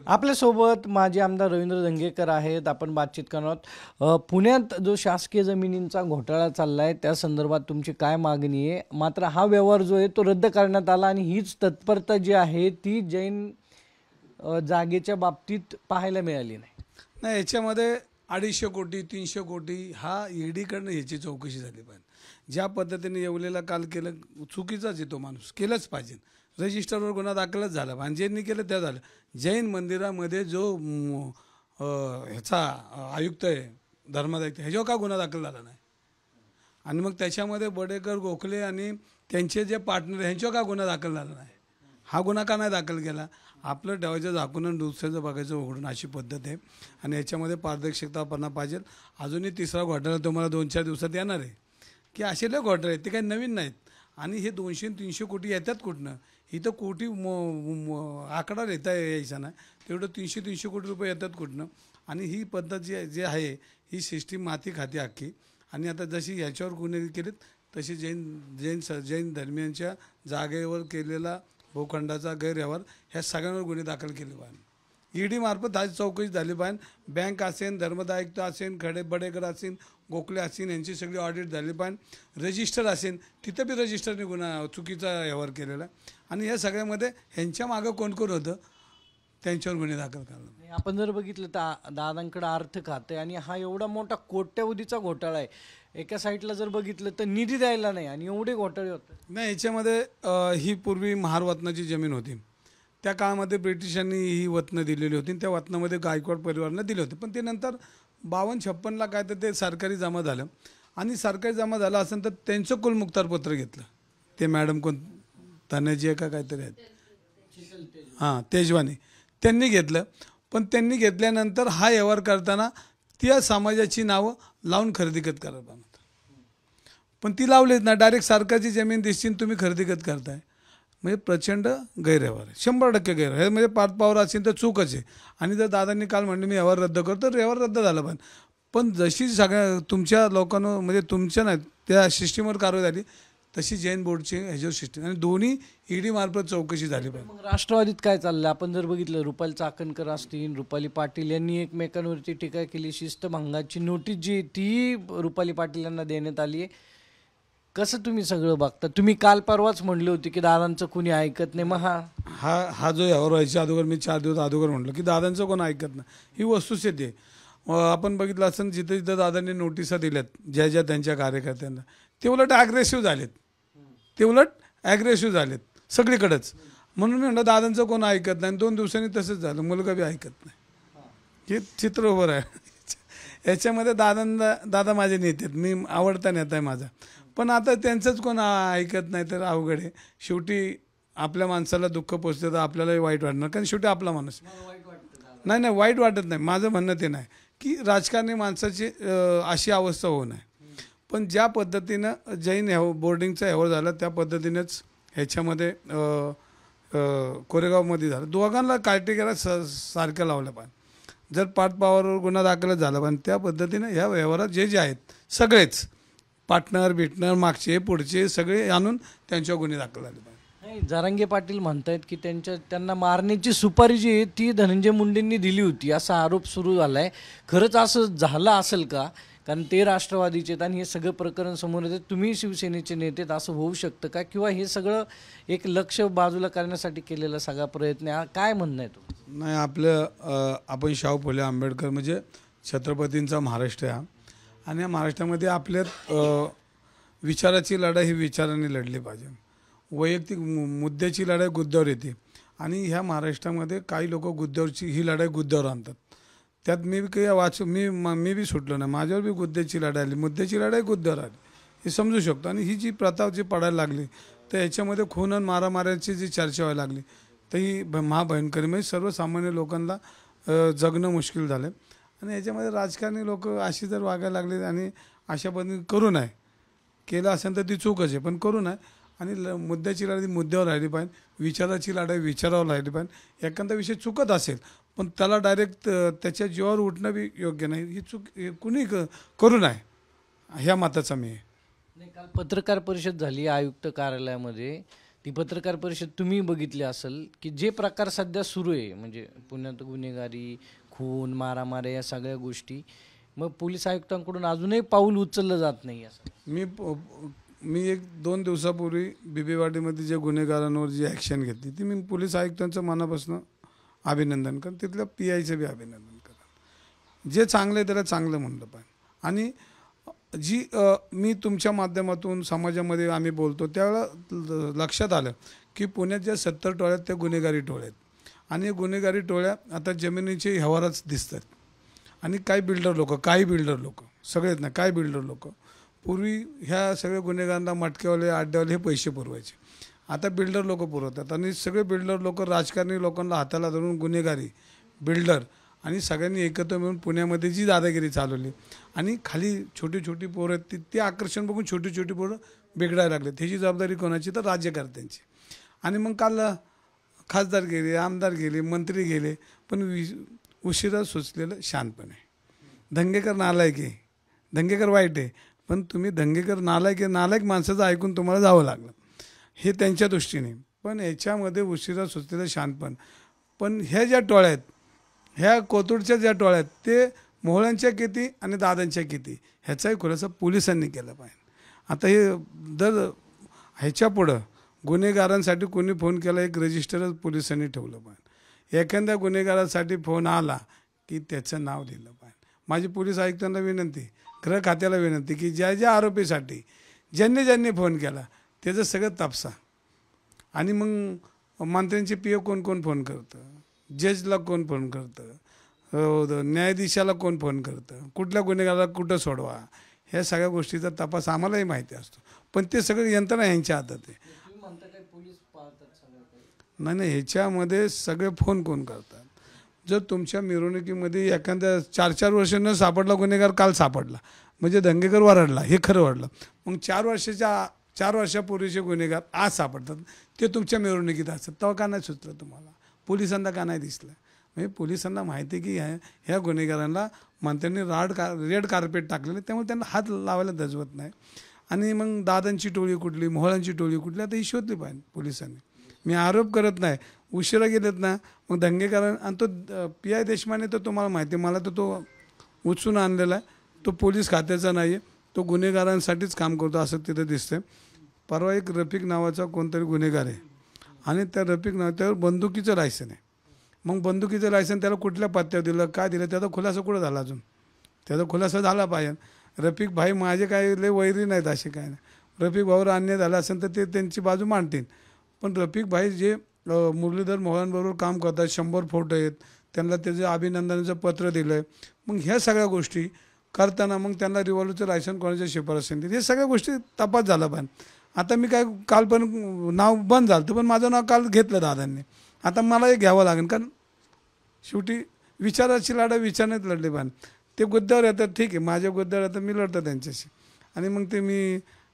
आपल्यासोबत माजी आमदार रवींद्र धंगेकर आहेत. आपण बातचीत करणार आहोत. पुण्यात जो शासकीय जमिनींचा घोटाळा चाललाय त्या संदर्भात तुमची काय मागणी आहे? मात्र हा व्यवहार जो आहे तो रद्द करण्यात आला आणि हीच तत्परता जी आहे ती जैन जागेच्या बाबतीत पाहायला मिळाली नाही. नाही, याच्यामध्ये 250 कोटी 300 कोटी हा ईडीकडनं ह्याची चौकशी झाली पाहिजे. ज्या पद्धतीने येवलेला काल केलं चुकीचाच आहे, तो माणूस केलंच पाहिजे. रजिस्टरवर गुन्हा दाखलच झाला आणि ज्यांनी केलं त्या झालं. जैन मंदिरामध्ये जो ह्याचा आयुक्त आहे, धर्मादायुक्त, ह्याच्यावर का गुन्हा दाखल झाला नाही? आणि मग त्याच्यामध्ये बडेकर, गोखले आणि त्यांचे जे पार्टनर ह्यांच्यावर का गुन्हा दाखल झाला नाही? हा गुन्हा का नाही दाखल केला? आपलं ठेवायचं झाकून आणि दुसऱ्याचं बघायचं उघडून, अशी पद्धत आहे. आणि याच्यामध्ये पारदर्शकतापणा पाहिजे. अजूनही तिसरा घोटाळा तुम्हाला 2-4 दिवसात येणार आहे, की असे लय घोटाळे आहेत, ते काही नवीन नाहीत. आणि हे 200-300 कोटी येतात कुठनं? इथं कोटी आकडा लिहिता यायचा नाही, तेवढं 300 कोटी रुपये येतात कुठनं? आणि ही पद्धत जी आहे ही सिस्टीम माती खाती अख्खी. आणि आता जशी ह्याच्यावर गुन्हे केलेत तशी जैन धर्मियांच्या जागेवर केलेला भूखंडाचा गैरव्यवहार ह्या सगळ्यांवर गुन्हे दाखल केले पाहिजे. ईडी मार्फत आज चौकशी झाली पाहिजे. बँक असेल, धर्मदायुक्त असेल, बडेकर असेल, गोखले असेल, यांची सगळी ऑडिट झाली पाहिजे. रजिस्टर असेल तिथं बी रजिस्टरने गुन्हा चुकीचा व्यवहार केलेला. आणि या सगळ्यामध्ये ह्यांच्या मागं कोण कोण होतं त्यांच्यावर गुन्हे दाखल करणार. आपण जर बघितलं तर दादांकडे अर्थ खाते आणि हा एवढा मोठा कोट्यवधीचा घोटाळा आहे. एका साईडला जर बघितलं तर निधी द्यायला नाही आणि एवढे घोटाळे होतात. नाही, याच्यामध्ये ही पूर्वी महार वतनाची जमीन होती. त्या काळामध्ये ब्रिटिशांनी ही वतनं दिलेली होती. त्या वतनामध्ये गायकवाड परिवारानं दिले होते. पण ते नंतर 52-56ला काय तर ते सरकारी जमा झालं. आणि सरकारी जमा झालं असेल तर त्यांचं कुलमुक्तारपत्र घेतलं. ते मॅडम कोण तनेजी आहे का काहीतरी आहेत, हां, तेजवानी, त्यांनी घेतलं. पण त्यांनी घेतल्यानंतर हा व्यवहार करताना त्या समाजाची नावं लावून खरेदी खत करायला. पण ती लावलीच ना, डायरेक्ट सरकारची जमीन दिसतील तुम्ही खरेदी खत करताय. म्हणजे प्रचंड गैरव्यवहार आहे, 100% गैरव्यवहार. म्हणजे पाठपावर असेल तर चूकच आहे. आणि जर दादांनी काल म्हणले मी व्यवहार रद्द करतो, तर व्यवहार रद्द झाला. पण जशी सगळ्या तुमच्या लोकांना म्हणजे तुमच्या नाही त्या सिस्टीमवर कारवाई झाली तशी जैन बोर्डची ह्याच्यावर सिस्टीम आणि दोन्ही ईडी मार्फत चौकशी झाली पाहिजे. मग राष्ट्रवादीत काय चाललं? आपण जर बघितलं रुपाली चाकणकर असतील, रुपाली पाटील यांनी एकमेकांवरती टीका केली. शिस्तभंगाची नोटीस जी ती रुपाली पाटील यांना देण्यात आली आहे. कसं तुम्ही सगळं बघता? तुम्ही काल परवाच म्हणले होते की दादांचं कोणी ऐकत नाही. मग हा जो व्यवहार व्हायच्या अगोदर मी 4 दिवस अगोदर म्हटलं की दादांचं कोण ऐकत नाही, ही वस्तुस्थिती आहे. आपण बघितलं असं जिथं जिथं दादांनी नोटिसा दिल्यात ज्या त्यांच्या कार्यकर्त्यांना, ते उलट ॲग्रेसिव्ह झालेत, सगळीकडेच. म्हणून मी म्हणलं दादांचं कोण ऐकत नाही. 2 दिवसांनी तसंच झालं, मुलगा बी ऐकत नाही. हे चित्र उभं आहे. याच्यामध्ये दादा माझे नेते आहेत, मी आवडता नेता आहे माझा. पण आता त्यांचंच कोण ऐकत नाही तर अवघड आहे. शेवटी आपल्या माणसाला दुःख पोचतं तर आपल्यालाही वाईट वाटणार, कारण शेवटी आपला माणूस. नाही, वाईट वाटत नाही. माझं म्हणणं ते नाही की राजकारणी माणसाची अशी अवस्था होऊ नये. पण ज्या पद्धतीनं जैन बोर्डिंगचा व्यवहार झाला त्या पद्धतीनेच ह्याच्यामध्ये कोरेगावमध्ये झालं. दोघांना क्रायटेरिया सारखं लावलं पाहिजे. जर पाठपावरवर गुन्हा दाखल झाला पण त्या पद्धतीनं ह्या व्यवहारात जे आहेत सगळेच पार्टनर मागचे पुढचे सगळे आणून त्यांच्यावर गुन्हे दाखल झाले पाहिजे. जरांगे पाटील म्हणतायत की त्यांना मारण्याची सुपारी जी आहे ती धनंजय मुंडेंनी दिली होती असा आरोप सुरू झाला आहे. खरंच असं झालं असेल का? कारण ते राष्ट्रवादीचे आहेत आणि हे सगळं प्रकरण समोर येते. तुम्ही शिवसेनेचे नेते, असं होऊ शकतं का? किंवा हे सगळं एक लक्ष बाजूला करण्यासाठी केलेला सगळा प्रयत्न आहे? काय म्हणणं आहे तो? नाही, आपण शाहू फुले आंबेडकर म्हणजे छत्रपतींचा महाराष्ट्र आहे. आणि या महाराष्ट्रामध्ये आपल्यात विचाराची लढाई ही विचाराने लढली पाहिजे. वैयक्तिक मुद्द्याची लढाई गुद्द्यावर येते. आणि ह्या महाराष्ट्रामध्ये काही लोक गुद्द्यावरची ही लढाई गुद्द्यावर आणतात. त्यात मी काही मी बी सुटलो नाही. माझ्यावर बी गुद्द्याची लढाई आली, मुद्द्याची लढाई गुद्द्यावर आली, हे समजू शकतो. आणि ही जी प्रथा जी पडायला लागली तर याच्यामध्ये खून आणि मारामाऱ्याची जी चर्चा व्हायला लागली तर ही महाभयंकर, म्हणजे सर्वसामान्य लोकांना जगणं मुश्किल झालं. आणि याच्यामध्ये राजकारणी लोक अशी जर वागायला लागले आणि अशा पद्धतीने करू नये, केलं असेल तर ती चूकच आहे, पण करू नये. आणि मुद्द्याची लढाई मुद्द्यावर राहिली पाहिजे, विचाराची लढाई विचारावर राहिली पाहिजे. एखादा विषय चुकत असेल पण त्याला डायरेक्ट त्याच्या जीवावर उठणं बी योग्य नाही. ही चूक कुणी करू नये, ह्या मताचा मी आहे. काल पत्रकार परिषद झाली आयुक्त कार्यालयामध्ये, ती पत्रकार परिषद तुम्ही बघितली असेल की जे प्रकार सध्या सुरू आहे म्हणजे पुण्यात गुन्हेगारी, खून, मारामाऱ्या या सगळ्या गोष्टी, मग पोलीस आयुक्तांकडून अजूनही पाऊल उचललं जात नाही असं. मी 1-2 दिवसापूर्वी बिबेवाडीमध्ये जे गुन्हेगारांवर जी ॲक्शन घेतली ती मी पोलीस आयुक्तांचं मनापासून अभिनंदन करतो, तिथल्या PIचं बी अभिनंदन करा. जे चांगलं आहे त्याला चांगलं म्हणलं पाहिजे. आणि जी मी तुमच्या माध्यमातून समाजामध्ये आम्ही बोलतो त्यावेळेला लक्षात आलं की पुण्यात ज्या 70 टोळ्यात त्या गुन्हेगारी टोळ्या आहेत आणि गुन्हेगारी टोळ्या आता जमिनीचे व्यवहारच दिसतात. आणि काही बिल्डर लोक सगळेच ना, काही बिल्डर लोक पूर्वी ह्या सगळ्या गुन्हेगारांना मटक्यावाले, अड्ड्यावाले हे पैसे पुरवायचे. आता बिल्डर लोक पुरवतात आणि सगळे बिल्डर लोक राजकारणी लोकांना हाताला धरून गुन्हेगारी, बिल्डर आणि सगळ्यांनी एकत्र मिळून पुण्यामध्ये जी दादागिरी चालवली आणि खाली छोटी छोटी पोरं आहेत ते आकर्षण बघून छोटी छोटी पोरं बिघडायला लागले. त्याची जबाबदारी कोणाची? तर राज्यकर्त्यांची. आणि मग काल खासदार गेले, आमदार गेले, मंत्री गेले, पण उशिरा सुचलेलं शानपणे. दंगेकर नालायक आहे, दंगेकर वाईट आहे, पण तुम्ही दंगेकर नालायक माणसाचं ऐकून तुम्हाला जावं लागलं हे त्यांच्या दृष्टीने. पण याच्यामध्ये उशिरा सुचलेलं शानपण. पण ह्या ज्या टोळ्या आहेत, ह्या कोथरूडच्या ज्या टोळ्या आहेत ते मोहळ्यांच्या किती आणि दादांच्या किती ह्याचाही खुलासा पोलिसांनी केला पाहिजे. आता हे दर ह्याच्या पुढं गुन्हेगारांसाठी कोणी फोन केला एक रजिस्टरच पोलिसांनी ठेवलं पाहिजे. एखाद्या गुन्हेगारासाठी फोन आला की त्याचं नाव लिहिलं पाहिजे. माझी पोलीस आयुक्तांना विनंती, गृह खात्याला विनंती की ज्या आरोपीसाठी ज्यांनी फोन केला त्याचं सगळं तपासा. आणि मग मंत्र्यांचे PO कोण फोन करतं, जजला कोण फोन करतं, न्यायाधीशाला कोण फोन करतं, कुठल्या गुन्हेगाराला कुठं सोडवा, ह्या सगळ्या गोष्टीचा तपास आम्हालाही माहिती असतो. पण ते सगळं यंत्रणा यांच्या हातात आहे. नाही, ह्याच्यामध्ये सगळे फोन कोण करतात. जर तुमच्या मिरवणुकीमध्ये एखाद्या 4 वर्ष न सापडला गुन्हेगार काल सापडला म्हणजे दंगेकर वरडला, हे खरं वरडलं. मग 4 वर्षापूर्वीचे गुन्हेगार आज सापडतात, ते तुमच्या मिरवणुकीत असतात. तेव्हा का नाही सुचलं तुम्हाला? पोलिसांना का नाही दिसलं? म्हणजे पोलिसांना माहिती आहे की ह्या गुन्हेगारांना मंत्र्यांनी रेड कार्पेट टाकलेलं, त्यामुळे त्यांना हात लावायला दजवत नाही. आणि मग दादांची टोळी कुठली, मोहळांची टोळी कुठली, आता ही शोधली पाहिजे पोलिसांनी. मी आरोप करत नाही, उशिरा गेलेत ना मग दंगेकरण. आणि तो PI देशमाने तर तुम्हाला माहिती आहे, मला तर तो उचलून आणलेला आहे. तो पोलीस खात्याचा नाही आहे, तो गुन्हेगारांसाठीच काम करतो असं तिथं दिसतंय. परवा एक रफिक नावाचा कोणतरी गुन्हेगार आहे आणि त्या रफिक त्यावर बंदुकीचं लायसन आहे. मग बंदुकीचं लायसन त्याला कुठल्या पत्त्यावर दिलं, काय दिलं, त्याचा खुलासा कुठं झाला? अजून त्याचा खुलासा झाला पाहिजे. रफिक भाई माझे काय लय वैरी नाहीत असे काय नाही. रफिक भाऊवर अन्याय झाला असेल तर ते त्यांची बाजू मांडतील. पण रफिक भाई जे मुरलीधर मोहळांबरोबर काम करतात, 100 फोटो आहेत, त्यांना त्याचं अभिनंदनाचं पत्र दिलं आहे. मग ह्या सगळ्या गोष्टी करताना मग त्यांना रिव्हॉल्वरचं लायसन कोणाच्या शिफारसीने दिली, हे सगळ्या गोष्टी तपास झाला पाहिजे. आता मी काय काल पण नाव बंद झालं होतं, पण माझं नाव काल घेतलं दादांनी. आता मला हे घ्यावं लागेल, कारण शेवटी विचाराची लढा विचारण्यात लढले पाहिजे. ते गुद्द्यावर येतात, ठीक आहे, माझ्या गुद्द्यावर येतात, मी लढतो त्यांच्याशी. आणि मग ते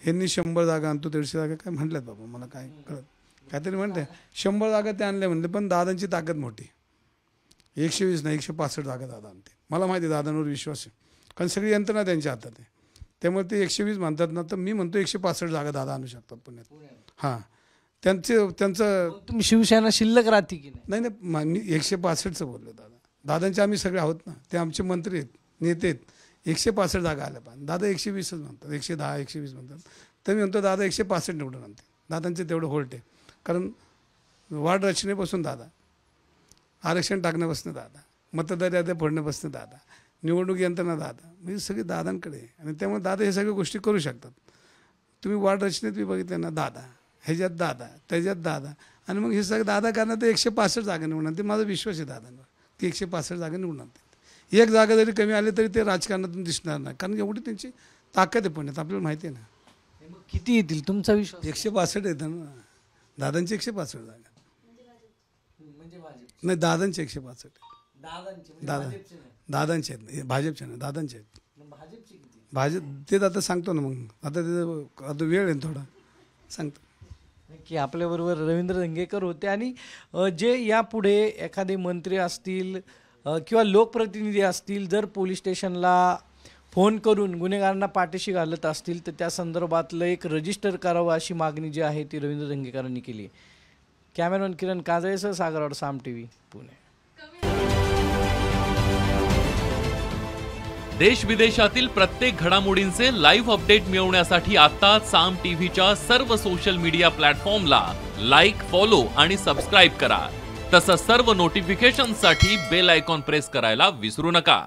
ह्यांनी 100 जागा आणतो, 150 जागा काय म्हटल्यात बाबा, मला काय कळत काहीतरी म्हणते 100 जागा ते आणल्या म्हणले. पण दादांची ताकद मोठी, 120 नाही 165 जागा दादा आणते. मला माहिती आहे दादांवर विश्वास आहे, कारण सगळी यंत्रणा त्यांच्या हातात आहे. त्यामुळे ते 120 म्हणतात ना, तर मी म्हणतो 165 जागा दादा आणू शकतात पुण्यात. हां, त्यांचं तुम्ही शिवसेना शिल्लक राहते की नाही? नाही, मी 165चं बोललो. दादांचे आम्ही सगळे आहोत ना, ते आमचे मंत्री आहेत, नेते आहेत. 165 जागा आल्या पाहिजे. दादा 120च म्हणतात, 110 120 म्हणतात. तर मी म्हणतो दादा 165 निवडून आणते. दादांचे तेवढं होल्ट आहे, कारण वार्ड रचनेपासून दादा, आरक्षण टाकण्यापासून दादा, मतदार याद्या फोडण्यापासून दादा, निवडणूक यंत्रणा दादा, म्हणजे सगळे दादांकडे आहे. आणि त्यामुळे दादा हे सगळ्या गोष्टी करू शकतात. तुम्ही वार्ड रचनेत बी बघितलं ना, दादा ह्याच्यात दादा, त्याच्यात दादा, आणि मग हे सगळं दादा करणार. तर 165 जागा निवडून आणते. माझा विश्वास आहे दादांवर की 165 जागा निवडून आणते. एक जागा जरी कमी आली तरी ते राजकारणातून दिसणार नाही, कारण एवढी त्यांची ताकद आहे पुण्यात, आपल्याला माहिती आहे ना. मग किती येतील तुमचा विश्वास? 165 येतं ना दादांची. 165 जागा म्हणजे नाही, दादांची 165. दादांचे दादांचे आहेत, भाजपचे नाही, दादांचे आहेत. भाजपचे किती? भाजप ते आता सांगतो ना, मग आता वेळ आहे थोडा, सांगतो की आपल्याबरोबर रवींद्र दंगेकर होते. आणि जे यापुढे एखादे मंत्री असतील किंवा लोकप्रतिनिधी असतील, जर पोलीस स्टेशनला फोन करून गुन्हेगारांना पाठीशी घालत असतील तर त्या संदर्भातलं एक रजिस्टर करावं अशी मागणी जी आहे ती रवींद्र धंगेकरांनी केली आहे. कॅमेरामॅन किरण काजळेसह सागरवाड, साम टीव्ही, पुणे. देश विदेशातील प्रत्येक घडामोडींचे लाईव्ह अपडेट मिळवण्यासाठी आता साम टीव्हीच्या सर्व सोशल मीडिया प्लॅटफॉर्मला लाईक, फॉलो आणि सबस्क्राईब करा. तसंच सर्व नोटिफिकेशनसाठी बेल आयकॉन प्रेस करायला विसरू नका.